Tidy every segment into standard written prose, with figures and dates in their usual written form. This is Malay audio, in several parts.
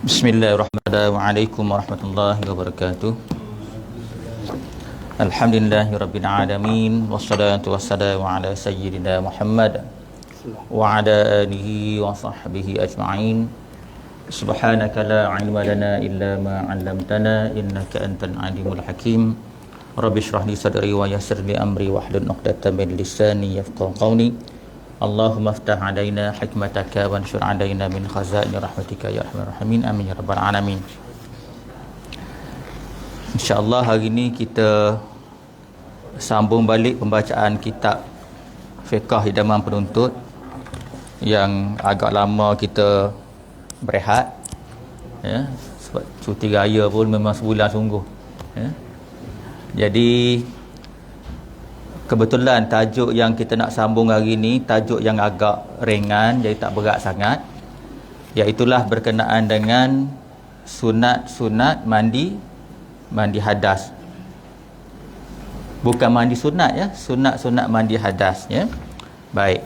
Bismillahirrahmanirrahim. Assalamualaikum warahmatullahi wabarakatuh. Alhamdulillahirabbil alamin wassalatu wassalamu ala sayyidina Muhammad wa ala alihi wa sahbihi ajma'in. Subhanaka la ilma lana illa ma 'allamtana innaka antal alimul hakim. Rabbi shrah li sadri wa yassir li amri wahlul 'uqdatam min lisani yafqahu qawli. Allahumma aftah alaina hikmataka wa anshur alaina min khazaini rahmatika ya arhamar rahimin. Amin ya rabbal alamin. InsyaAllah hari ini kita sambung balik pembacaan kitab Fiqh Idaman Penuntut yang agak lama kita berehat, ya, sebab cuti raya pun memang sebulan sungguh, ya. Jadi kebetulan tajuk yang kita nak sambung hari ini tajuk yang agak ringan, jadi tak berat sangat, iaitulah berkenaan dengan sunat-sunat mandi hadas. Bukan mandi sunat, ya, sunat-sunat mandi hadas, ya. Baik.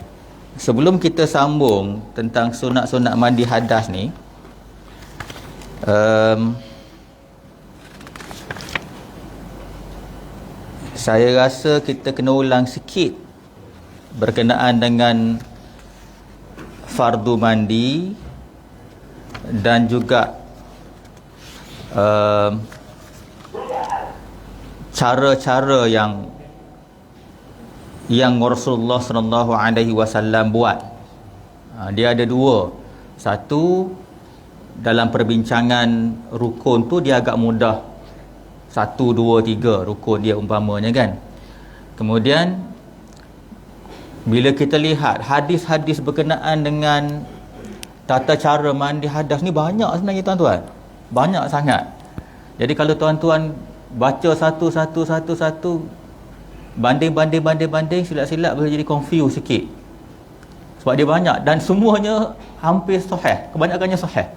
Sebelum kita sambung tentang sunat-sunat mandi hadas ni, saya rasa kita kena ulang sikit berkenaan dengan fardu mandi dan juga cara-cara yang Rasulullah sallallahu alaihi wasallam buat. Dia ada dua. Satu, dalam perbincangan rukun tu dia agak mudah. 1, 2, 3 rukun dia umpamanya, kan. Kemudian bila kita lihat hadis-hadis berkenaan dengan tata cara mandi hadas ni banyak sebenarnya, tuan-tuan. Banyak sangat. Jadi kalau tuan-tuan baca satu, banding, silap-silap boleh jadi confuse sikit. Sebab dia banyak dan semuanya hampir sahih, kebanyakannya sahih,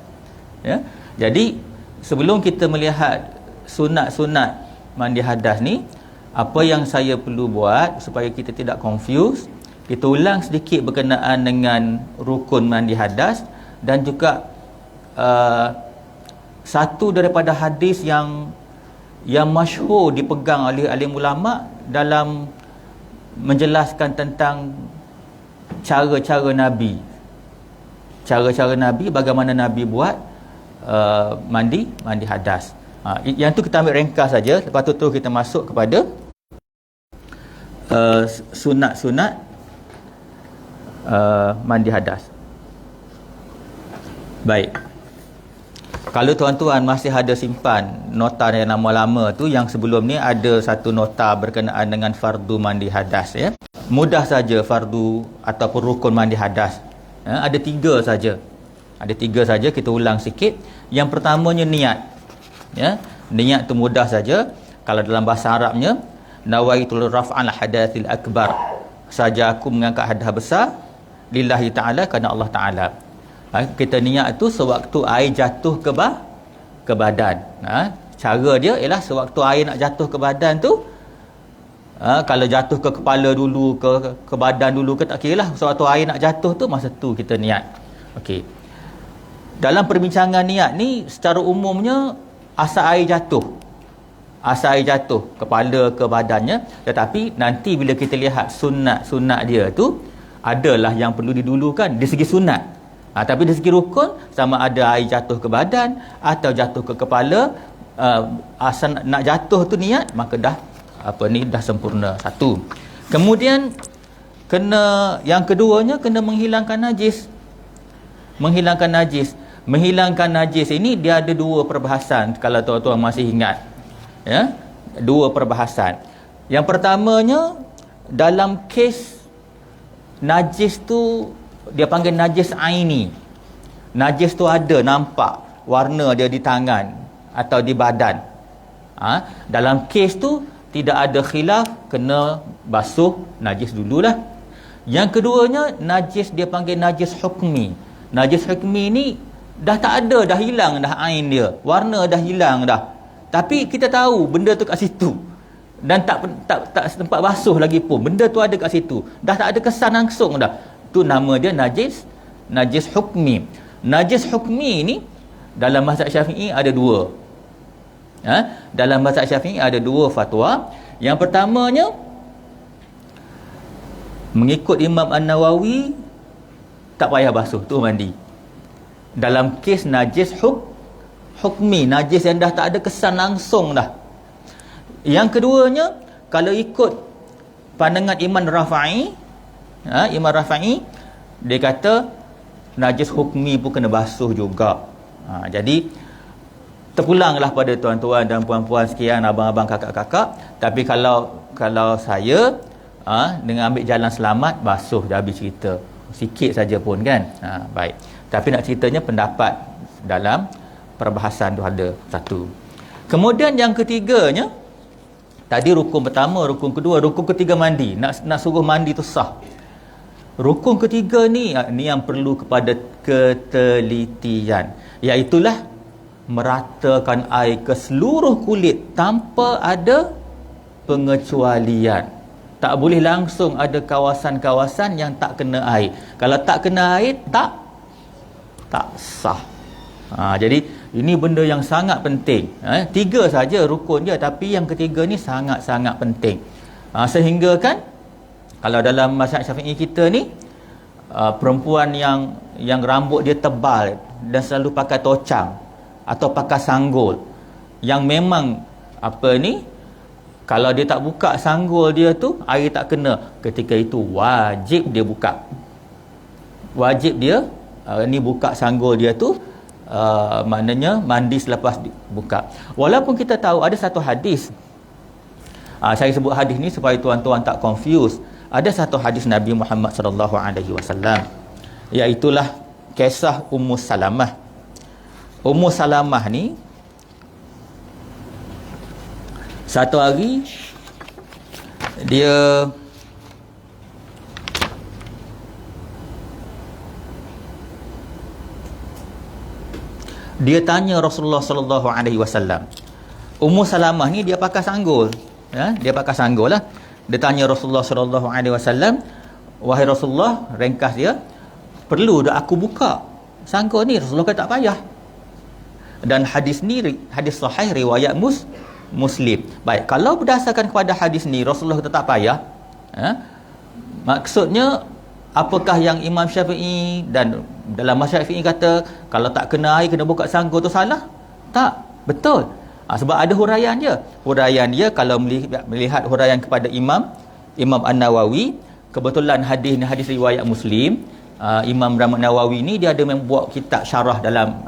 ya. Jadi sebelum kita melihat sunat-sunat mandi hadas ni, apa yang saya perlu buat supaya kita tidak confuse, kita ulang sedikit berkenaan dengan rukun mandi hadas dan juga satu daripada hadis yang masyhur dipegang oleh alim ulama dalam menjelaskan tentang cara-cara Nabi, bagaimana Nabi buat mandi hadas. Yang tu kita ambil ringkas saja, lepas tu terus kita masuk kepada sunat-sunat mandi hadas. Baik. Kalau tuan-tuan masih ada simpan nota yang lama-lama tu, yang sebelum ni ada satu nota berkenaan dengan fardu mandi hadas, ya. Mudah saja fardu ataupun rukun mandi hadas, ya, ada 3 saja. Ada 3 saja, kita ulang sikit. Yang pertamanya niat, ya. Niat tu mudah saja. Kalau dalam bahasa Arabnya, nawaitul raf'al hadatsil akbar, saja aku mengangkat hadas besar lillahi ta'ala, kerana Allah Ta'ala. Kita niat tu sewaktu air jatuh ke badan. Cara dia ialah sewaktu air nak jatuh ke badan tu, kalau jatuh ke kepala dulu, ke badan dulu ke, tak kira lah. Sewaktu air nak jatuh tu, masa tu kita niat. Okey. Dalam perbincangan niat ni, secara umumnya asal air jatuh kepala ke badannya. Tetapi nanti bila kita lihat sunat-sunat dia tu, adalah yang perlu didulukan di segi sunat. Tapi dari segi rukun, sama ada air jatuh ke badan atau jatuh ke kepala, asal nak jatuh tu niat, maka dah sempurna satu. Kemudian yang keduanya kena menghilangkan najis. Menghilangkan najis ini dia ada 2 perbahasan, kalau tuan-tuan masih ingat, ya. 2 perbahasan. Yang pertamanya, dalam kes najis tu dia panggil najis aini. Najis tu ada, nampak warna dia di tangan atau di badan. Dalam kes tu tidak ada khilaf, kena basuh najis dululah. Yang keduanya, najis dia panggil najis hukmi. Najis hukmi ni dah tak ada, dah hilang dah ain dia, warna dah hilang dah. Tapi kita tahu benda tu kat situ dan tak sempat basuh lagi pun, benda tu ada kat situ, dah tak ada kesan langsung dah. Tu nama dia najis hukmi. Najis hukmi ni Dalam mazhab Syafi'i ada dua. Dalam mazhab Syafi'i ada dua fatwa. Yang pertamanya, mengikut Imam An-Nawawi, tak payah basuh, tu mandi. Dalam kes najis hukmi, najis yang dah tak ada kesan langsung dah. Yang keduanya, kalau ikut pandangan Imam Rafa'i, Imam Rafa'i, dia kata najis hukmi pun kena basuh juga. Jadi terpulanglah pada tuan-tuan dan puan-puan sekian, abang-abang, kakak-kakak. Tapi kalau saya dengan ambil jalan selamat, basuh, dah habis cerita. Sikit saja pun kan. Baik. Tapi nak ceritanya pendapat dalam perbahasan tu ada satu. Kemudian yang ketiganya, tadi rukun pertama, rukun kedua, rukun ketiga mandi. Nak suruh mandi tu sah. Rukun ketiga ni yang perlu kepada ketelitian. Iaitulah meratakan air ke seluruh kulit tanpa ada pengecualian. Tak boleh langsung ada kawasan-kawasan yang tak kena air. Kalau tak kena air, tak sah. Jadi ini benda yang sangat penting. Tiga saja rukun je, tapi yang ketiga ni sangat-sangat penting. Sehingga kan, kalau dalam mazhab Syafi'i kita ni, perempuan yang rambut dia tebal dan selalu pakai tocang atau pakai sanggul, yang memang kalau dia tak buka sanggul dia tu, air tak kena, ketika itu wajib dia buka. Wajib dia buka sanggul dia tu, maknanya mandi selepas buka. Walaupun kita tahu ada satu hadis, saya sebut hadis ni supaya tuan-tuan tak confuse. Ada satu hadis Nabi Muhammad sallallahu alaihi wasallam, iaitulah kisah Ummu Salamah. Ummu Salamah ni satu hari dia tanya Rasulullah sallallahu alaihi wasallam. Ummu Salamah ni dia pakai sanggul, dia pakai sanggul lah. Dia tanya Rasulullah sallallahu alaihi wasallam, "Wahai Rasulullah," ringkas dia, "perlu dah aku buka sanggul ni?" Rasulullah kata tak payah. Dan hadis ni hadis sahih riwayat Muslim. Baik, kalau berdasarkan kepada hadis ni Rasulullah kata tak payah, maksudnya apakah yang Imam Syafi'i dan dalam mazhab Syafi'i kata kalau tak kena air kena buka sanggul tu salah? Tak, betul. Sebab ada huraian dia. Huraian dia, kalau melihat huraian kepada Imam An-Nawawi, kebetulan hadis ni hadis riwayat Muslim. Imam Nawawi ni dia ada membuat kitab syarah dalam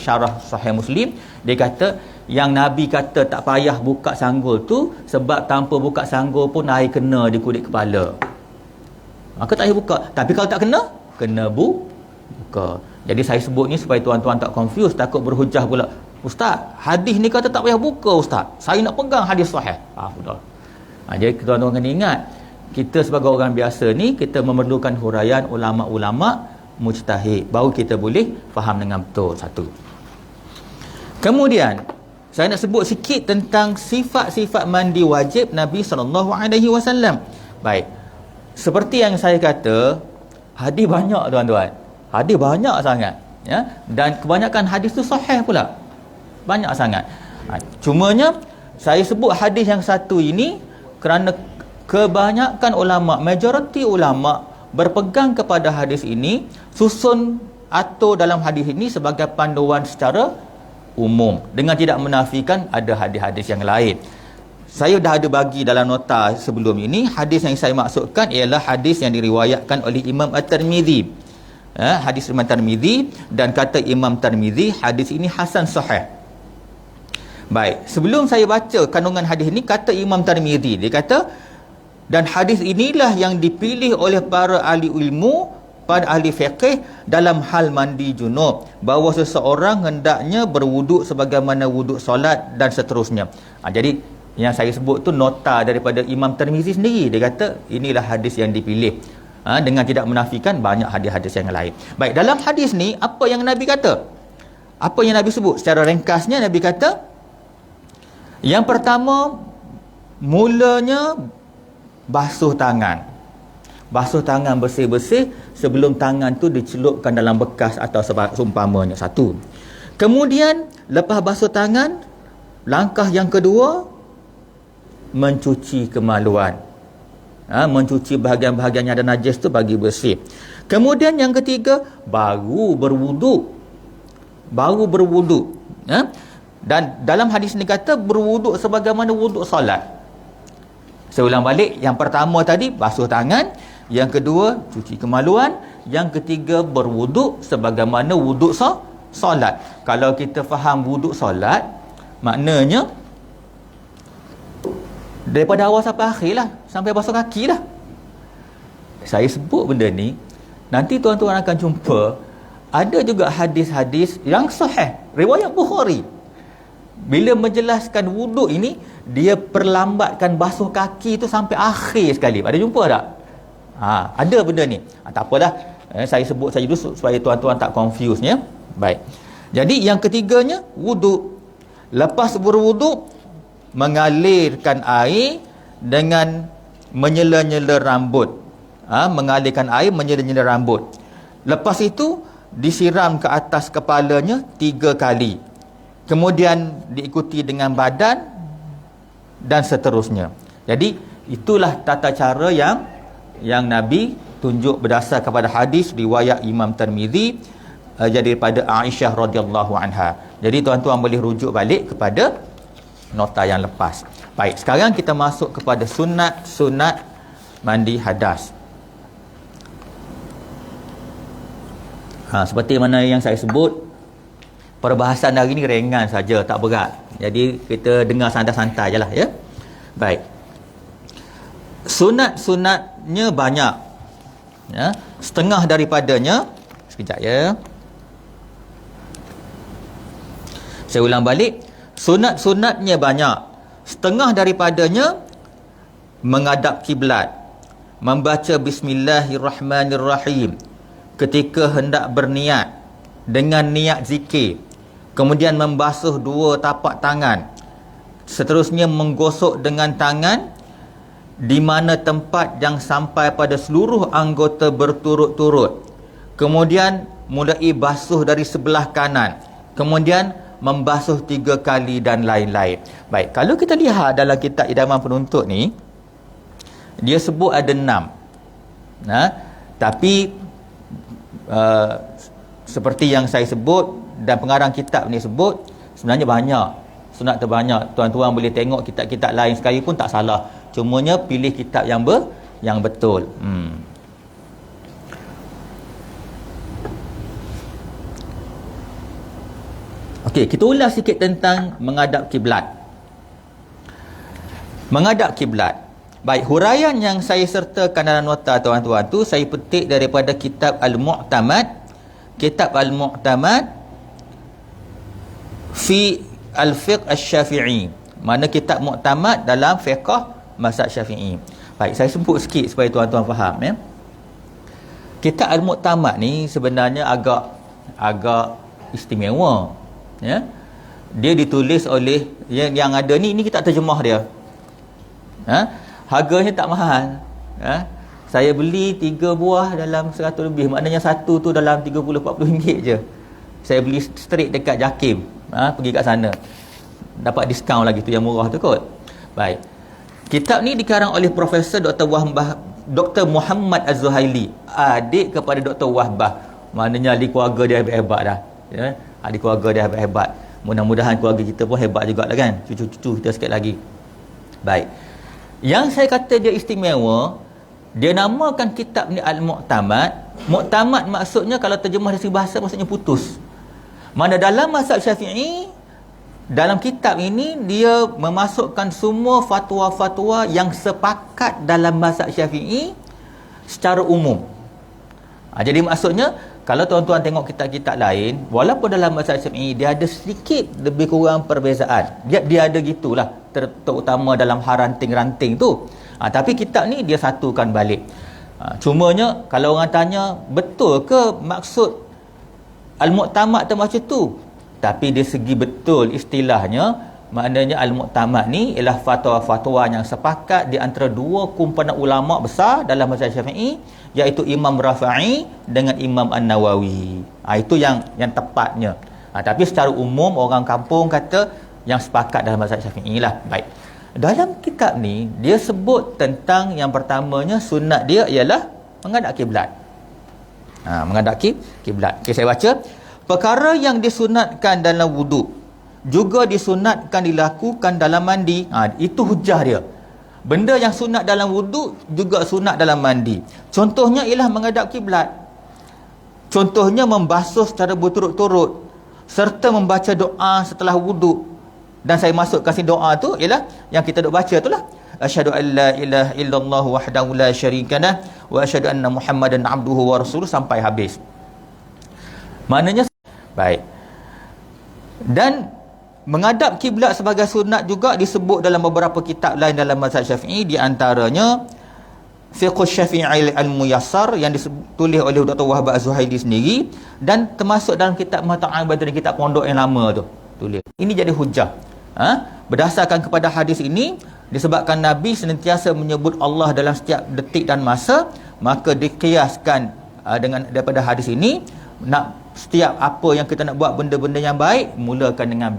syarah Sahih Muslim. Dia kata yang Nabi kata tak payah buka sanggul tu sebab tanpa buka sanggul pun air kena di kulit kepala. Maka tak payah buka. Tapi kalau tak kena buka. Jadi saya sebut ni supaya tuan-tuan tak confuse, takut berhujah pula, "Ustaz, hadis ni kata tak payah buka Ustaz. Saya nak pegang hadis sahih." Betul. Jadi tuan-tuan kena ingat, kita sebagai orang biasa ni, kita memerlukan huraian ulama-ulama mujtahid, baru kita boleh faham dengan betul. Satu. Kemudian saya nak sebut sikit tentang sifat-sifat mandi wajib Nabi SAW. Baik, seperti yang saya kata, hadis banyak tuan-tuan. Hadis banyak sangat, dan kebanyakan hadis tu sahih pula. Banyak sangat. Cumanya saya sebut hadis yang satu ini kerana kebanyakan ulama, majoriti ulama berpegang kepada hadis ini, susun atau dalam hadis ini sebagai panduan secara umum, dengan tidak menafikan ada hadis-hadis yang lain. Saya dah ada bagi dalam nota sebelum ini. Hadis yang saya maksudkan ialah hadis yang diriwayatkan oleh Imam At-Tirmidzi. Hadis Imam Tirmidzi, dan kata Imam Tirmidzi hadis ini hasan sahih. Baik, sebelum saya baca kandungan hadis ini, kata Imam Tirmidzi, dia kata, dan hadis inilah yang dipilih oleh para ahli ilmu, para ahli fiqh dalam hal mandi junub, bahawa seseorang hendaknya berwuduk sebagaimana wuduk solat dan seterusnya. Jadi yang saya sebut tu nota daripada Imam Tirmidzi sendiri. Dia kata inilah hadis yang dipilih, dengan tidak menafikan banyak hadis-hadis yang lain. Baik, dalam hadis ni apa yang Nabi kata? Apa yang Nabi sebut? Secara ringkasnya Nabi kata, yang pertama, mulanya basuh tangan. Basuh tangan bersih-bersih sebelum tangan tu dicelupkan dalam bekas atau seumpamanya. Satu. Kemudian lepas basuh tangan, langkah yang kedua, mencuci kemaluan. Mencuci bahagian-bahagian yang ada najis tu bagi bersih. Kemudian yang ketiga, baru berwuduk. Dan dalam hadis ni kata berwuduk sebagaimana wuduk solat. Saya ulang balik, yang pertama tadi basuh tangan, yang kedua cuci kemaluan, yang ketiga berwuduk sebagaimana wuduk solat. Kalau kita faham wuduk solat, maknanya daripada awal sampai akhir lah, sampai basuh kaki lah. Saya sebut benda ni, nanti tuan-tuan akan jumpa ada juga hadis-hadis yang sahih, riwayat Bukhari. Bila menjelaskan wuduk ini, dia perlambatkan basuh kaki tu sampai akhir sekali. Ada jumpa tak? Ada benda ni. Tak apalah, saya sebut saja dulu supaya tuan-tuan tak confuse ya. Baik. Jadi yang ketiganya wuduk. Lepas berwuduk, mengalirkan air dengan menyela-nyela rambut. Mengalirkan air menyela-nyela rambut. Lepas itu disiram ke atas kepalanya 3 kali. Kemudian diikuti dengan badan dan seterusnya. Jadi itulah tata cara yang Nabi tunjuk berdasar kepada hadis riwayat Imam Tirmizi daripada Aisyah radhiyallahu anha. Jadi tuan-tuan boleh rujuk balik kepada nota yang lepas. Baik, sekarang kita masuk kepada sunat mandi hadas. Seperti mana yang saya sebut, perbahasan hari ni ringan saja, tak berat. Jadi kita dengar santai-santai je lah ya. Baik. Sunat-sunatnya banyak. Ya, setengah daripadanya, sekejap ya. Saya ulang balik. Sunat-sunatnya banyak. Setengah daripadanya menghadap kiblat, membaca bismillahirrahmanirrahim ketika hendak berniat dengan niat zikir, kemudian membasuh 2 tapak tangan, seterusnya menggosok dengan tangan di mana tempat yang sampai pada seluruh anggota berturut-turut, kemudian mulai basuh dari sebelah kanan, kemudian membasuh 3 kali dan lain-lain. Baik, kalau kita lihat dalam kitab Idaman Penuntut ni, dia sebut ada 6. Tapi seperti yang saya sebut dan pengarang kitab ni sebut, sebenarnya banyak. Sunat terbanyak. Tuan-tuan boleh tengok kitab-kitab lain sekali pun tak salah. Cumanya pilih kitab yang betul. Okey, kita ulas sikit tentang menghadap kiblat. Menghadap kiblat. Baik, huraian yang saya sertakan dalam nota tuan-tuan tu saya petik daripada kitab Al-Mu'tamad. Kitab Al-Mu'tamad fi Al-Fiqh Asy-Syafi'i. Mana kitab Mu'tamad dalam fiqh mazhab Syafi'i. Baik, saya sebut sikit supaya tuan-tuan faham ya. Kitab Al-Mu'tamad ni sebenarnya agak istimewa ya. Dia ditulis oleh yang ada ni kitab terjemah dia. Harganya tak mahal. Saya beli 3 buah dalam 100 lebih. Maknanya satu tu dalam 30-40 ringgit je. Saya beli straight dekat Jakim. Pergi kat sana. Dapat diskaun lagi tu yang murah tu kot. Baik. Kitab ni dikarang oleh Profesor Dr. Muhammad Az-Zuhaili. Adik kepada Dr. Wahbah. Maknanya ahli keluarga dia hebat dah. Ya? Ahli keluarga dia hebat. Mudah-mudahan keluarga kita pun hebat juga lah kan. Cucu-cucu kita sikit lagi. Baik. Yang saya kata dia istimewa, dia namakan kitab ni Al-Mu'tamad. Mu'tamad maksudnya kalau terjemah dari segi bahasa maksudnya putus. Mana dalam mazhab Syafi'i, dalam kitab ini dia memasukkan semua fatwa-fatwa yang sepakat dalam mazhab Syafi'i secara umum. Jadi maksudnya kalau tuan-tuan tengok kitab-kitab lain, walaupun dalam mazhab Syafi'i dia ada sedikit lebih kurang perbezaan. Dia ada gitulah, terutama dalam ranting-ranting tu. Tapi kitab ni dia satukan balik. Cumanya kalau orang tanya, betul ke maksud Al-Mu'tamad tu macam tu? Tapi dari segi betul istilahnya, maknanya Al-Mu'tamad ni ialah fatwa-fatwa yang sepakat di antara 2 kumpulan ulama besar dalam mazhab Syafi'i, iaitu Imam Rafi'i dengan Imam An-Nawawi. Itu yang tepatnya. Tapi secara umum orang kampung kata yang sepakat dalam mazhab Syafi'i lah. Baik. Dalam kitab ni dia sebut tentang yang pertamanya sunat dia ialah menghadap kiblat. Menghadap kiblat. Okey, saya baca. Perkara yang disunatkan dalam wuduk juga disunatkan dilakukan dalam mandi. Itu hujah dia. Benda yang sunat dalam wuduk juga sunat dalam mandi. Contohnya ialah menghadap kiblat. Contohnya membasuh secara berturut-turut serta membaca doa setelah wuduk. Dan saya masukkan si doa tu ialah yang kita duk baca tu lah. Asyhadu an la ilaha illallah wahdahu la syarikalah wa asyhadu anna Muhammadan abduhu wa rasuluh sampai habis. Maknanya baik. Dan menghadap kiblat sebagai sunat juga disebut dalam beberapa kitab lain dalam mazhab Syafi'i, di antaranya Fiqh Syafi'i Al-Muyassar yang ditulis oleh Dr. Wahab Az-Zuhaili sendiri, dan termasuk dalam kitab Mata'al Badri, kitab pondok yang lama tu tulis. Ini jadi hujah. Berdasarkan kepada hadis ini, disebabkan Nabi senantiasa menyebut Allah dalam setiap detik dan masa, maka dikiaskan dengan daripada hadis ini, nak setiap apa yang kita nak buat benda-benda yang baik, mulakan dengan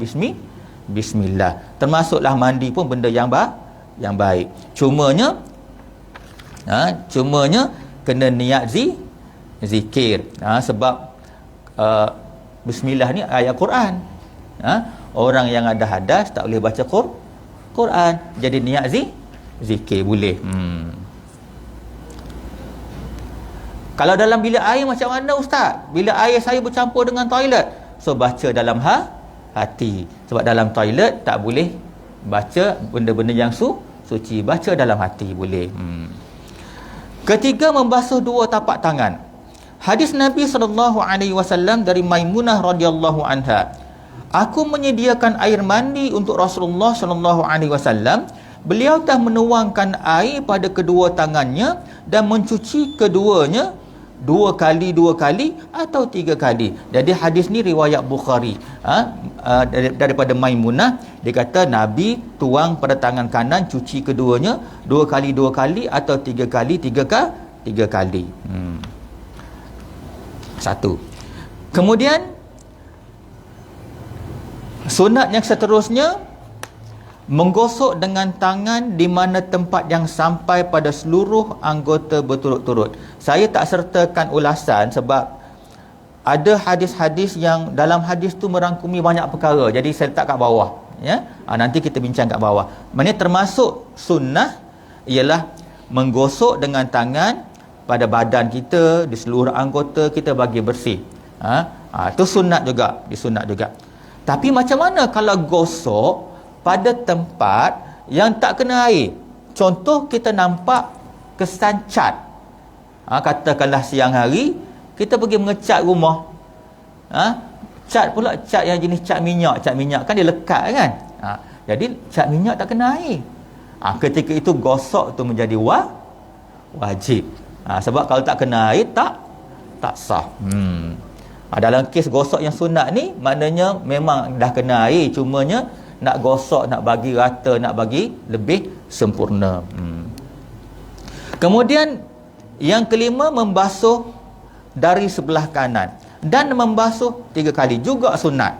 bismillah. Termasuklah mandi pun benda yang baik. Cumanya kena niat zikir. Sebab bismillah ni ayat Quran. Orang yang ada hadas tak boleh baca Quran. Jadi niat zikir boleh. Kalau dalam bilik air macam mana ustaz? Bilik air saya bercampur dengan toilet. So baca dalam hati. Sebab dalam toilet tak boleh baca benda-benda yang suci. Baca dalam hati boleh. Ketiga, membasuh dua tapak tangan. Hadis Nabi SAW dari Maimunah radhiyallahu anha. Aku menyediakan air mandi untuk Rasulullah SAW. Beliau telah menuangkan air pada kedua tangannya dan mencuci keduanya dua kali atau tiga kali. Jadi hadis ni riwayat Bukhari. Daripada Maimunah, dia kata Nabi tuang pada tangan kanan, cuci keduanya dua kali atau tiga kali. Satu. Kemudian sunat yang seterusnya, menggosok dengan tangan di mana tempat yang sampai pada seluruh anggota berturut-turut. Saya tak sertakan ulasan sebab ada hadis-hadis yang dalam hadis tu merangkumi banyak perkara. Jadi saya letak kat bawah, ya. Nanti kita bincang kat bawah. Maksudnya termasuk sunnah ialah menggosok dengan tangan pada badan kita, di seluruh anggota kita bagi bersih. Itu sunat juga, disunat juga. Tapi macam mana kalau gosok pada tempat yang tak kena air? Contoh, kita nampak kesan cat. Katakanlah siang hari kita pergi mengecat rumah. Cat pula cat yang jenis cat minyak. Cat minyak kan dia lekat kan. Jadi cat minyak tak kena air. Ketika itu gosok tu menjadi wajib. Sebab kalau tak kena air tak sah. Dalam kes gosok yang sunat ni, maknanya memang dah kena air, cumanya nak gosok, nak bagi rata, nak bagi lebih sempurna. Kemudian yang kelima, membasuh dari sebelah kanan dan membasuh 3 kali, juga sunat.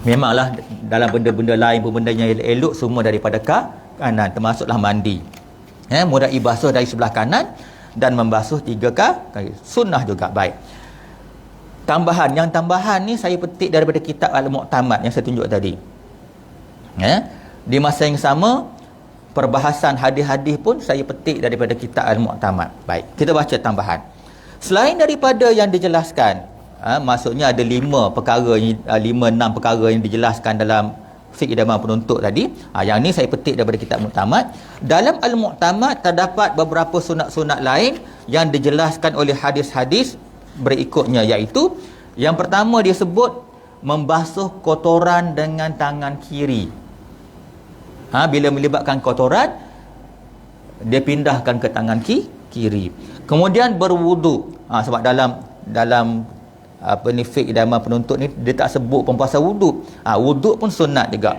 Memanglah dalam benda-benda lain pun, benda yang elok semua daripada kanan, termasuklah mandi. Mudah basuh dari sebelah kanan dan membasuh 3 kali. Sunnah juga. Baik. Yang tambahan ni saya petik daripada kitab Al-Mu'tamad yang saya tunjuk tadi. Di masa yang sama, perbahasan hadis-hadis pun saya petik daripada kitab Al-Mu'tamad. Baik, kita baca tambahan. Selain daripada yang dijelaskan, maksudnya ada 5 perkara, 5-6 perkara yang dijelaskan dalam fiqh idaman penuntut tadi. Yang ni saya petik daripada kitab Mu'tamad. Dalam Al-Mu'tamad terdapat beberapa sunat-sunat lain yang dijelaskan oleh hadis-hadis berikutnya, iaitu yang pertama dia sebut membasuh kotoran dengan tangan kiri. Bila melibatkan kotoran, dia pindahkan ke tangan kiri. Kemudian berwuduk. Sebab dalam fiqh idaman penuntut ni dia tak sebut pembahasan wuduk. Wuduk pun sunat juga.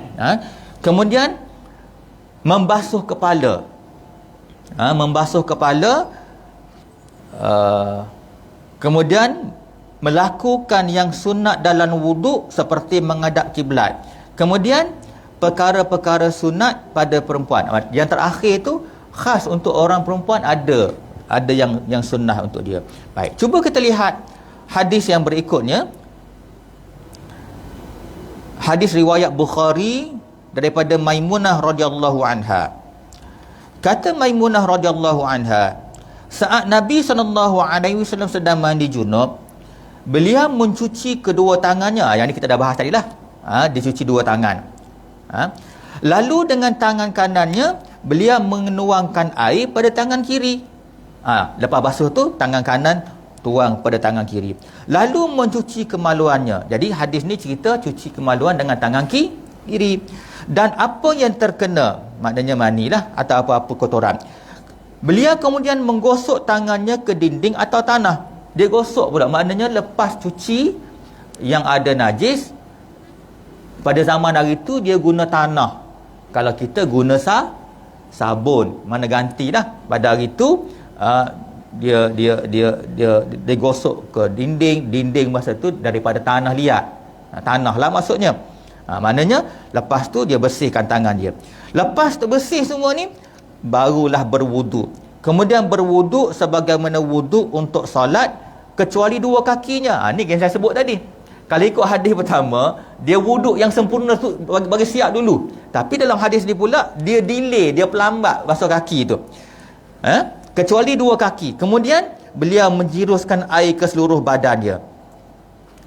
Kemudian membasuh kepala. Kemudian melakukan yang sunat dalam wuduk seperti menghadap kiblat. Kemudian perkara-perkara sunat pada perempuan. Yang terakhir itu khas untuk orang perempuan, ada yang sunnah untuk dia. Baik, cuba kita lihat hadis yang berikutnya. Hadis riwayat Bukhari daripada Maimunah radhiyallahu anha. Kata Maimunah radhiyallahu anha, saat Nabi SAW sedang mandi junub, beliau mencuci kedua tangannya. Yang ni kita dah bahas tadi lah. Dia cuci dua tangan. Lalu dengan tangan kanannya, beliau menuangkan air pada tangan kiri. Lepas basuh tu, tangan kanan tuang pada tangan kiri. Lalu mencuci kemaluannya. Jadi hadis ni cerita cuci kemaluan dengan tangan kiri. Dan apa yang terkena, maknanya mani lah atau apa-apa kotoran, beliau kemudian menggosok tangannya ke dinding atau tanah. Dia gosok pula, maknanya lepas cuci yang ada najis. Pada zaman hari tu dia guna tanah. Kalau kita guna sabun, mana gantilah. Pada hari tu dia gosok ke dinding masa tu daripada tanah liat. Tanah lah maksudnya. Maknanya lepas tu dia bersihkan tangan dia. Lepas tu bersih semua ni, barulah berwuduk. Kemudian berwuduk sebagaimana wuduk untuk solat, kecuali dua kakinya. Ni yang saya sebut tadi. Kalau ikut hadis pertama, dia wuduk yang sempurna tu bagi siap dulu. Tapi dalam hadis ni pula, dia delay, dia pelambat basuh kaki tu. Kecuali dua kaki. Kemudian beliau menjiruskan air ke seluruh badan dia.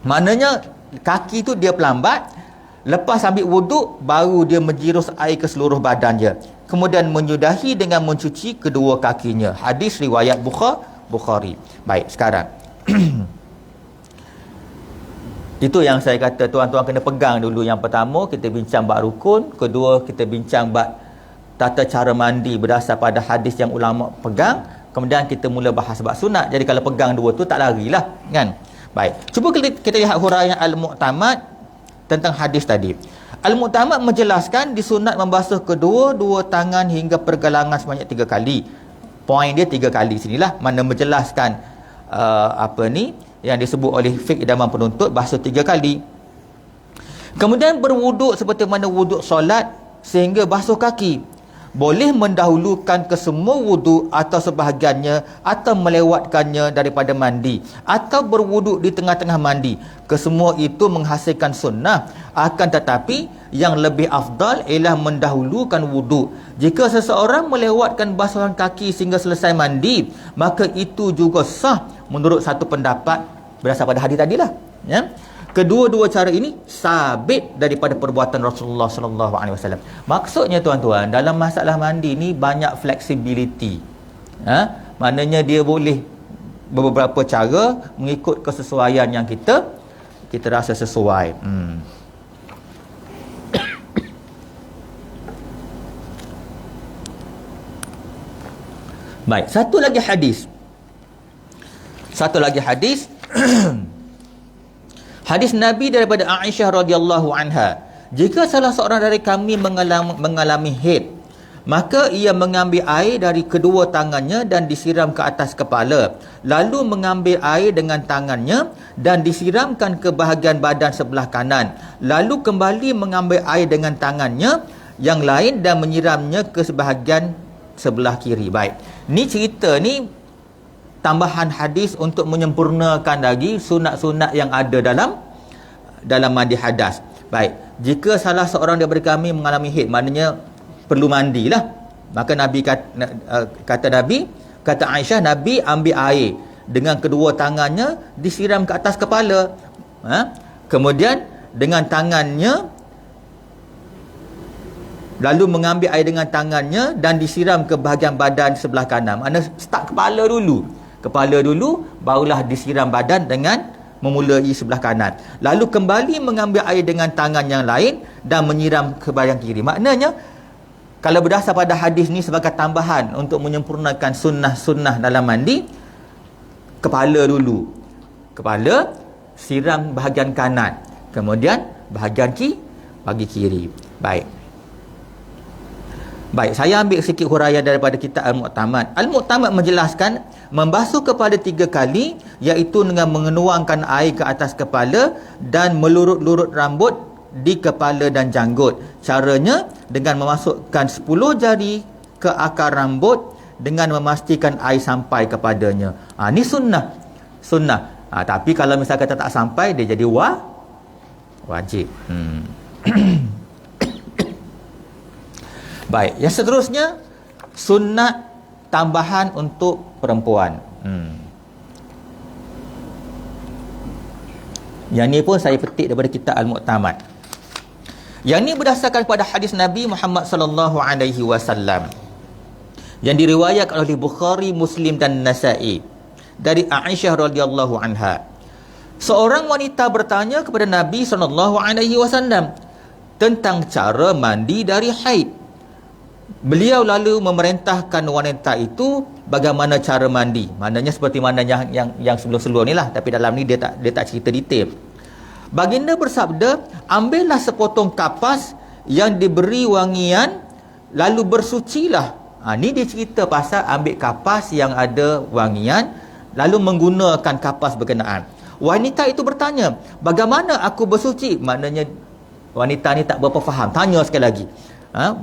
Maknanya kaki tu dia pelambat. Lepas ambil wuduk, baru dia menjirus air ke seluruh badan dia. Kemudian menyudahi dengan mencuci kedua kakinya. Hadis riwayat Bukhari. Baik, sekarang itu yang saya kata tuan-tuan kena pegang dulu. Yang pertama kita bincang bab rukun, kedua kita bincang bab tata cara mandi berdasar pada hadis yang ulama pegang, kemudian kita mula bahas bab sunat. Jadi kalau pegang dua tu tak larilah, kan? Baik, cuba kita lihat huraian Al-Mu'tamad tentang hadis tadi. Al-Mu'tamad menjelaskan disunat membasuh kedua-dua tangan hingga pergelangan sebanyak 3 kali. Poin dia 3 kali sinilah, mana menjelaskan yang disebut oleh fiqh idaman penuntut, basuh 3 kali. Kemudian berwuduk seperti mana wuduk solat sehingga basuh kaki. Boleh mendahulukan kesemua wuduk atau sebahagiannya, atau melewatkannya daripada mandi, atau berwuduk di tengah-tengah mandi. Kesemua itu menghasilkan sunnah. Akan tetapi yang lebih afdal ialah mendahulukan wuduk. Jika seseorang melewatkan basuhan kaki sehingga selesai mandi, maka itu juga sah menurut satu pendapat berdasar pada hadis tadilah, ya. Kedua-dua cara ini sabit daripada perbuatan Rasulullah sallallahu alaihi wasallam. Maksudnya tuan-tuan, dalam masalah mandi ni banyak flexibility. Maknanya dia boleh beberapa cara mengikut kesesuaian yang kita rasa sesuai. Baik, satu lagi hadis. Hadis Nabi daripada Aisyah radhiyallahu anha, jika salah seorang dari kami mengalami haid, maka ia mengambil air dari kedua tangannya dan disiram ke atas kepala, lalu mengambil air dengan tangannya dan disiramkan ke bahagian badan sebelah kanan, lalu kembali mengambil air dengan tangannya yang lain dan menyiramnya ke sebahagian sebelah kiri. Baik, ni cerita ni tambahan hadis untuk menyempurnakan lagi sunat-sunat yang ada dalam mandi hadas. Baik, jika salah seorang daripada kami mengalami haid, maknanya perlu mandilah, maka Nabi kata Aisyah, Nabi ambil air dengan kedua tangannya, disiram ke atas kepala, kemudian dengan tangannya, lalu mengambil air dengan tangannya dan disiram ke bahagian badan sebelah kanan. Maknanya start kepala dulu, barulah disiram badan dengan memulai sebelah kanan, lalu kembali mengambil air dengan tangan yang lain dan menyiram ke bahagian kiri. Maknanya kalau berdasar pada hadis ni sebagai tambahan untuk menyempurnakan sunnah-sunnah dalam mandi, kepala siram bahagian kanan, kemudian bahagian bagi kiri. Baik, Baik, saya ambil sikit huraian daripada kitab Al-Mu'tamad. Al-Mu'tamad menjelaskan membasuh kepala 3 kali, iaitu dengan mengenuangkan air ke atas kepala dan melurut-lurut rambut di kepala dan janggut. Caranya dengan memasukkan 10 jari ke akar rambut dengan memastikan air sampai kepadanya. Ni sunnah. Tapi kalau misalkan tak sampai, dia jadi wajib. Baik, yang seterusnya sunat tambahan untuk perempuan. Yang ni pun saya petik daripada kitab Al-Mu'tamad. Yang ni berdasarkan pada hadis Nabi Muhammad sallallahu alaihi wasallam yang diriwayatkan oleh Bukhari, Muslim dan Nasa'i dari Aisyah radhiyallahu anha. Seorang wanita bertanya kepada Nabi sallallahu alaihi wasallam tentang cara mandi dari haid. Beliau lalu memerintahkan wanita itu bagaimana cara mandi. Maknanya seperti mana yang sebelum-sebelum ni lah, tapi dalam ni dia tak cerita detail. Baginda bersabda, ambillah sepotong kapas yang diberi wangian, lalu bersucilah. Ni dia cerita pasal ambil kapas yang ada wangian, lalu menggunakan kapas berkenaan. Wanita itu bertanya, bagaimana aku bersuci? Maknanya wanita ni tak berapa faham. Tanya sekali lagi.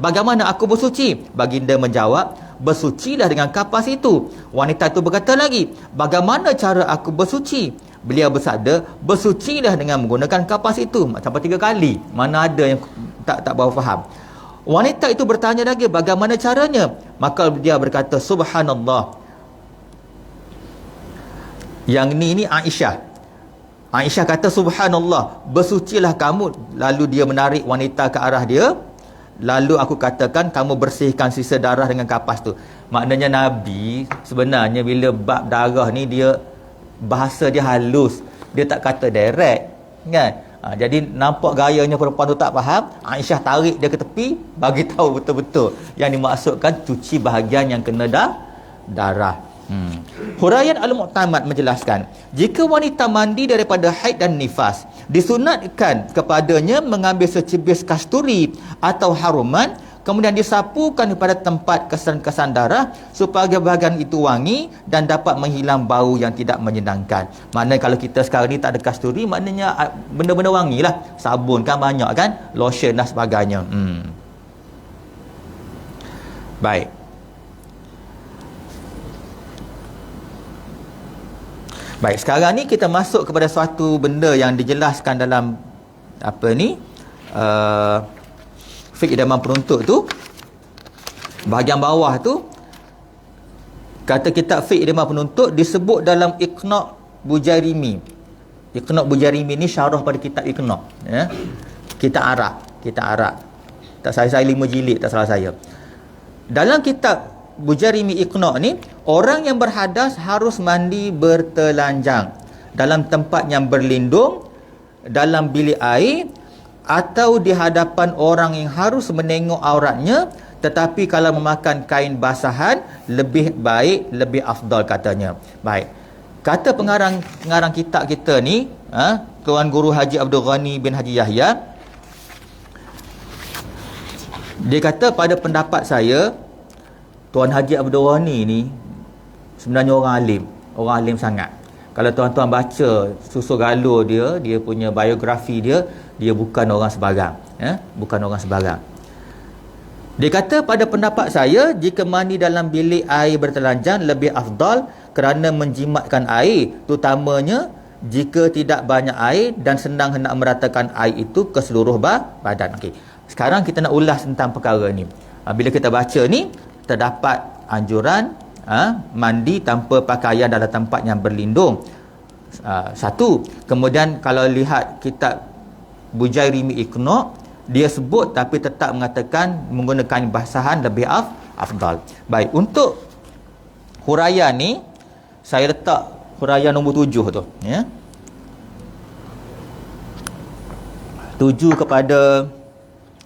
Bagaimana aku bersuci? Baginda menjawab, bersucilah dengan kapas itu. Wanita itu berkata lagi, bagaimana cara aku bersuci? Beliau bersabda, bersucilah dengan menggunakan kapas itu. Sampai 3 kali. Mana ada yang tak berapa faham. Wanita itu bertanya lagi, bagaimana caranya? Maka dia berkata, subhanallah. Yang ni Aisyah. Aisyah kata, subhanallah, bersucilah kamu. Lalu dia menarik wanita ke arah dia. Lalu aku katakan, kamu bersihkan sisa darah dengan kapas tu. Maknanya Nabi sebenarnya bila bab darah ni, dia bahasa dia halus, dia tak kata direct kan. Jadi nampak gayanya perempuan tu tak faham. Aisyah tarik dia ke tepi, bagi tahu betul-betul yang dimaksudkan cuci bahagian yang kena darah. Huraian Al-Mu'tamad menjelaskan, jika wanita mandi daripada haid dan nifas, disunatkan kepadanya mengambil secibis kasturi atau haruman, kemudian disapukan kepada tempat kesan-kesan darah supaya bahagian itu wangi dan dapat menghilang bau yang tidak menyenangkan. Maknanya kalau kita sekarang ni tak ada kasturi, maknanya benda-benda wangi lah. Sabun kan banyak kan, lotion dan sebagainya. Baik. Baik, sekarang ni kita masuk kepada suatu benda yang dijelaskan dalam fiqh idaman penuntut tu. Bahagian bawah tu kata kitab fiqh idaman penuntut disebut dalam Iqna' Bujairimi. Iqna' Bujairimi ni syarah pada kitab Iqna', ya. Kitab Arab. Tak saya 5 jilid, tak salah saya. Dalam kitab Bujairimi Iqna' ni, orang yang berhadas harus mandi bertelanjang dalam tempat yang berlindung, dalam bilik air, atau di hadapan orang yang harus menengok auratnya. Tetapi kalau memakan kain basahan, lebih baik, lebih afdal katanya. Baik, kata pengarang kitab kita ni, Tuan Guru Haji Abdul Ghani bin Haji Yahya, dia kata, pada pendapat saya, Tuan Haji Abdul Ghani ni sebenarnya orang alim sangat. Kalau tuan-tuan baca susul galur dia punya biografi dia bukan orang sebarang, bukan orang sebarang. Dia kata, pada pendapat saya, jika mandi dalam bilik air bertelanjang lebih afdal kerana menjimatkan air, terutamanya jika tidak banyak air dan senang hendak meratakan air itu ke seluruh badan. Okey, sekarang kita nak ulas tentang perkara ni. Bila kita baca ni, terdapat anjuran mandi tanpa pakaian dalam tempat yang berlindung. Satu. Kemudian kalau lihat kitab Bujairimi Iqna', dia sebut tapi tetap mengatakan menggunakan basahan lebih afdal. Baik, untuk huraian ni saya letak huraian nombor 7 tu, ya. 7 kepada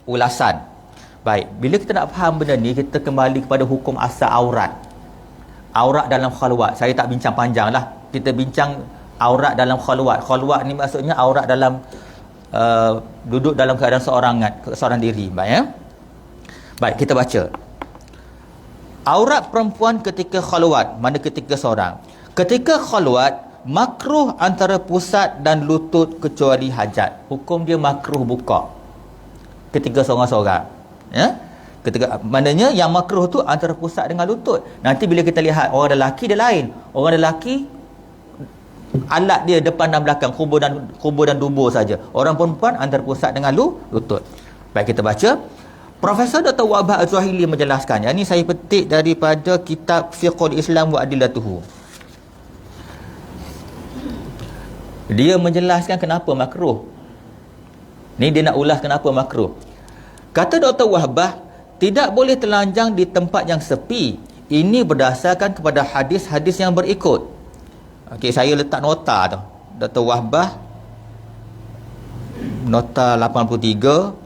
ulasan. Baik, bila kita nak faham benda ni, kita kembali kepada hukum asal aurat. Aurat dalam khalwat. Saya tak bincang panjang lah. Kita bincang aurat dalam khalwat. Khalwat ni maksudnya aurat dalam duduk dalam keadaan seorang diri. Baik, ya? Baik, kita baca. Aurat perempuan ketika khalwat, mana ketika seorang. Ketika khalwat, makruh antara pusat dan lutut kecuali hajat. Hukum dia makruh buka ketika seorang-seorang. Ya? Ketika maknanya yang makruh tu antara pusat dengan lutut. Nanti bila kita lihat orang lelaki dia lain. Orang lelaki alat dia depan dan belakang, kubur dan dubur saja. Orang perempuan antara pusat dengan lutut. Baik, kita baca. Profesor Dr. Wahbah Az-Zuhaili menjelaskan. Yang ini saya petik daripada kitab Fiqhul Islam wa Adillatuhu. Dia menjelaskan kenapa makruh. Ni dia nak ulas kenapa makruh. Kata Dr. Wahbah, tidak boleh telanjang di tempat yang sepi. Ini berdasarkan kepada hadis-hadis yang berikut. Okey, saya letak nota tu. Dr. Wahbah, nota 83,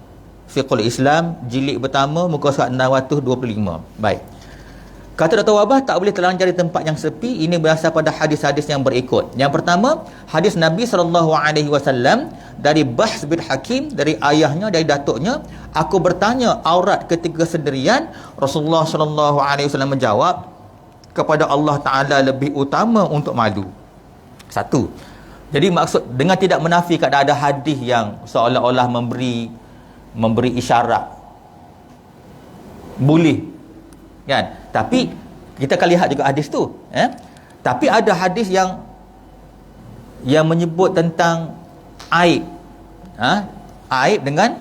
Fiqhul Islam, jilid pertama, muka surat 625. Baik. Kata Dr. Wahbah, tak boleh telanjang di tempat yang sepi. Ini berasal pada hadis-hadis yang berikut. Yang pertama, hadis Nabi SAW dari Bahs bin Hakim, dari ayahnya, dari datuknya. Aku bertanya, aurat ketika sendirian? Rasulullah SAW menjawab, kepada Allah Ta'ala lebih utama untuk malu. Satu. Jadi maksud, dengan tidak menafikan ada hadis yang seolah-olah memberi isyarat boleh, kan? Tapi kita akan lihat juga hadis tu, tapi ada hadis yang menyebut tentang aib, aib dengan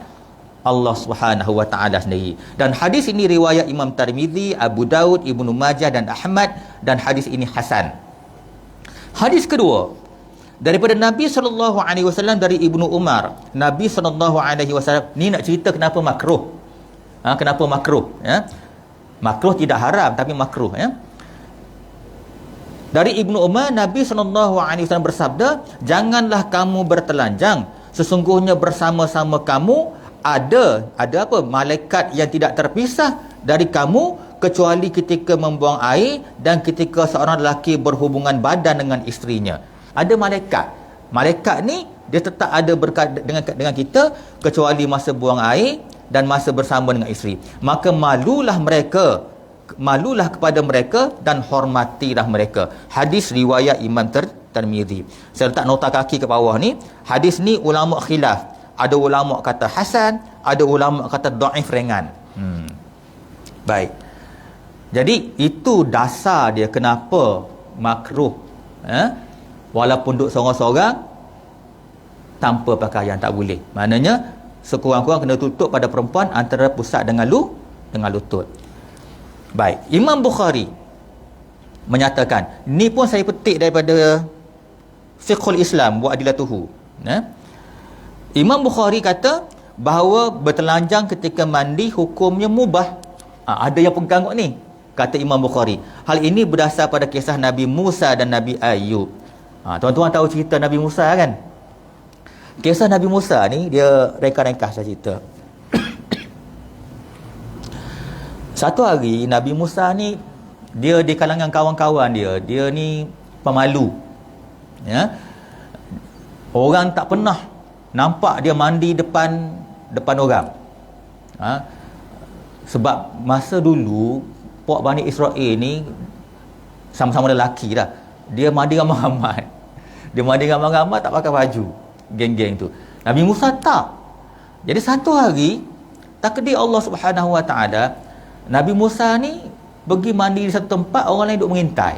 Allah Subhanahu wa taala sendiri. Dan hadis ini riwayat Imam Tirmizi, Abu Daud, Ibnu Majah dan Ahmad, dan hadis ini hasan. Hadis kedua daripada Nabi SAW dari Ibnu Umar. Nabi SAW ni nak cerita kenapa makruh. Kenapa makruh, makruh tidak haram tapi makruh, Dari Ibnu Umar, Nabi SAW bersabda, janganlah kamu bertelanjang, sesungguhnya bersama-sama kamu ada apa? Malaikat yang tidak terpisah dari kamu kecuali ketika membuang air dan ketika seorang lelaki berhubungan badan dengan isterinya. Ada malaikat. Malaikat ni dia tetap ada dengan kita kecuali masa buang air dan masa bersama dengan isteri. Maka malulah kepada mereka dan hormatilah mereka. Hadis riwayat Imam Tirmizi. Saya letak nota kaki ke bawah ni. Hadis ni ulama khilaf. Ada ulama kata hasan, ada ulama kata dhaif ringan. Baik. Jadi itu dasar dia kenapa makruh. Walaupun duduk seorang-seorang tanpa pakaian tak boleh. Maknanya sekurang-kurang kena tutup pada perempuan antara pusat dengan lutut. Baik, Imam Bukhari menyatakan, ni pun saya petik daripada Fiqhul Islam wa Adillatuhu. Imam Bukhari kata bahawa bertelanjang ketika mandi hukumnya mubah. Ada yang pegang ni, kata Imam Bukhari. Hal ini berdasar pada kisah Nabi Musa dan Nabi Ayub. Tuan-tuan tahu cerita Nabi Musa kan? Kisah Nabi Musa ni dia ringkas-ringkas saya cerita. Satu hari Nabi Musa ni dia di kalangan kawan-kawan dia ni pemalu. Orang tak pernah nampak dia mandi depan orang. Sebab masa dulu puak Bani Israel ni sama-sama lelaki dah. Dia mandi ramai-ramai. Dia mandi ramai-ramai tak pakai baju. Geng-geng tu. Nabi Musa tak. Jadi satu hari takdir Allah Subhanahu wa taala, Nabi Musa ni pergi mandi di satu tempat, orang lain duk mengintai.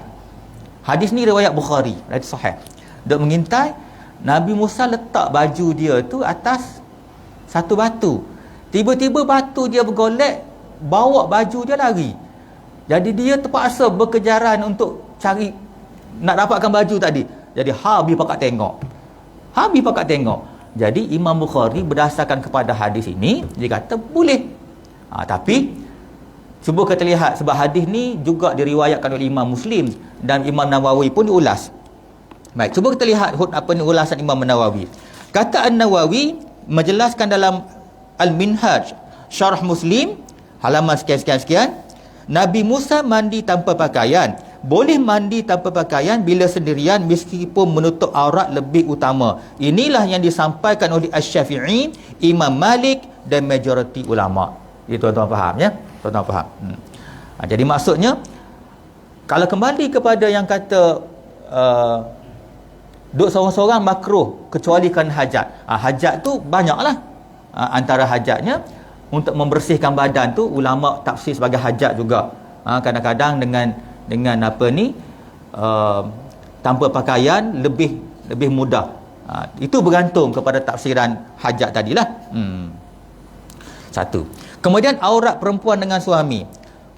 Hadis ni riwayat Bukhari, hadis sahih. Duk mengintai, Nabi Musa letak baju dia tu atas satu batu. Tiba-tiba batu dia bergolek, bawa baju dia lari. Jadi dia terpaksa berkejaran untuk cari nak dapatkan baju tadi. Jadi habis pakat tengok. Jadi Imam Bukhari berdasarkan kepada hadis ini, dia kata boleh. Tapi cuba kita lihat, sebab hadis ni juga diriwayatkan oleh Imam Muslim dan Imam Nawawi pun diulas. Baik, cuba kita lihat ulasan Imam Nawawi. Kata An-Nawawi menjelaskan dalam Al-Minhaj Syarah Muslim halaman sekian-sekian, Nabi Musa mandi tanpa pakaian. Boleh mandi tanpa pakaian bila sendirian meskipun menutup aurat lebih utama. Inilah yang disampaikan oleh Asy-Syafi'i, Imam Malik dan majoriti ulama. Itu tuan-tuan faham ya? Tuan-tuan faham. Jadi maksudnya kalau kembali kepada yang kata duduk seorang-seorang makruh kecuali kerana hajat. Hajat tu banyaklah. Antara hajatnya untuk membersihkan badan tu ulama tafsir sebagai hajat juga. Kadang-kadang dengan apa ni tanpa pakaian lebih mudah. Itu bergantung kepada tafsiran hajat tadilah. Satu. Kemudian aurat perempuan dengan suami.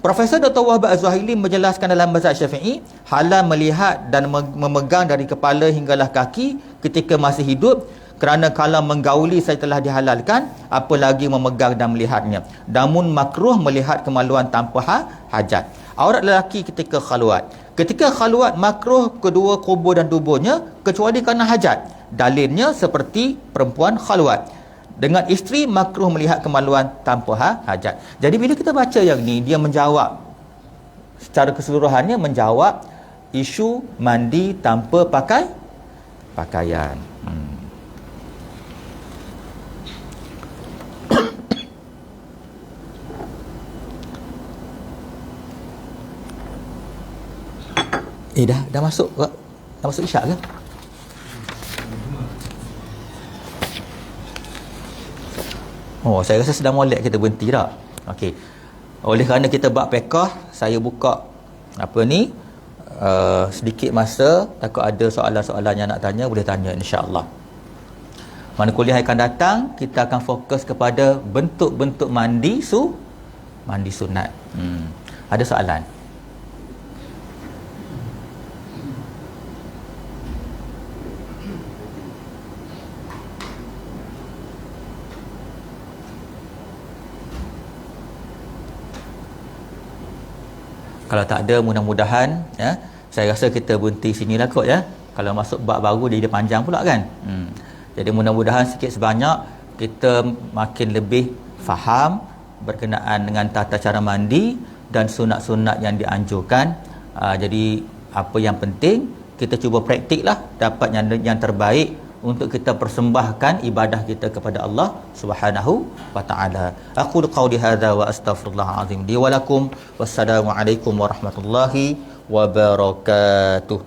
Profesor Dr. Wahab Az-Zuhaili menjelaskan dalam mazhab Syafi'i, halal melihat dan memegang dari kepala hinggalah kaki ketika masih hidup, kerana kalau menggauli saja telah dihalalkan, apalagi memegang dan melihatnya. Namun makruh melihat kemaluan tanpa hajat. Aurat lelaki ketika khaluat. Ketika khaluat makruh kedua kubur dan tubuhnya kecuali kerana hajat. Dalilnya seperti perempuan khaluat. Dengan isteri makruh melihat kemaluan tanpa hajat. Jadi bila kita baca yang ni, dia menjawab secara keseluruhannya, menjawab isu mandi tanpa pakaian. Dah masuk isyak ke? Saya rasa sedang molek kita berhenti tak? Okey. Oleh kerana kita bab fiqh, saya buka sedikit masa, takut ada soalan-soalan yang nak tanya, boleh tanya insya-Allah. Mana kuliah akan datang, kita akan fokus kepada bentuk-bentuk mandi sunat. Ada soalan? Kalau tak ada, mudah-mudahan saya rasa kita berhenti sinilah kot ya. Kalau masuk bab baru dia panjang pula kan. Jadi mudah-mudahan sikit sebanyak kita makin lebih faham berkenaan dengan tata cara mandi dan sunat-sunat yang dianjurkan. Jadi apa yang penting kita cuba praktiklah, dapat yang terbaik untuk kita persembahkan ibadah kita kepada Allah Subhanahu wa taala. Aku qauli hadza wa astaghfirullahal azim li wa lakum. Wassalamu alaikum warahmatullahi wabarakatuh.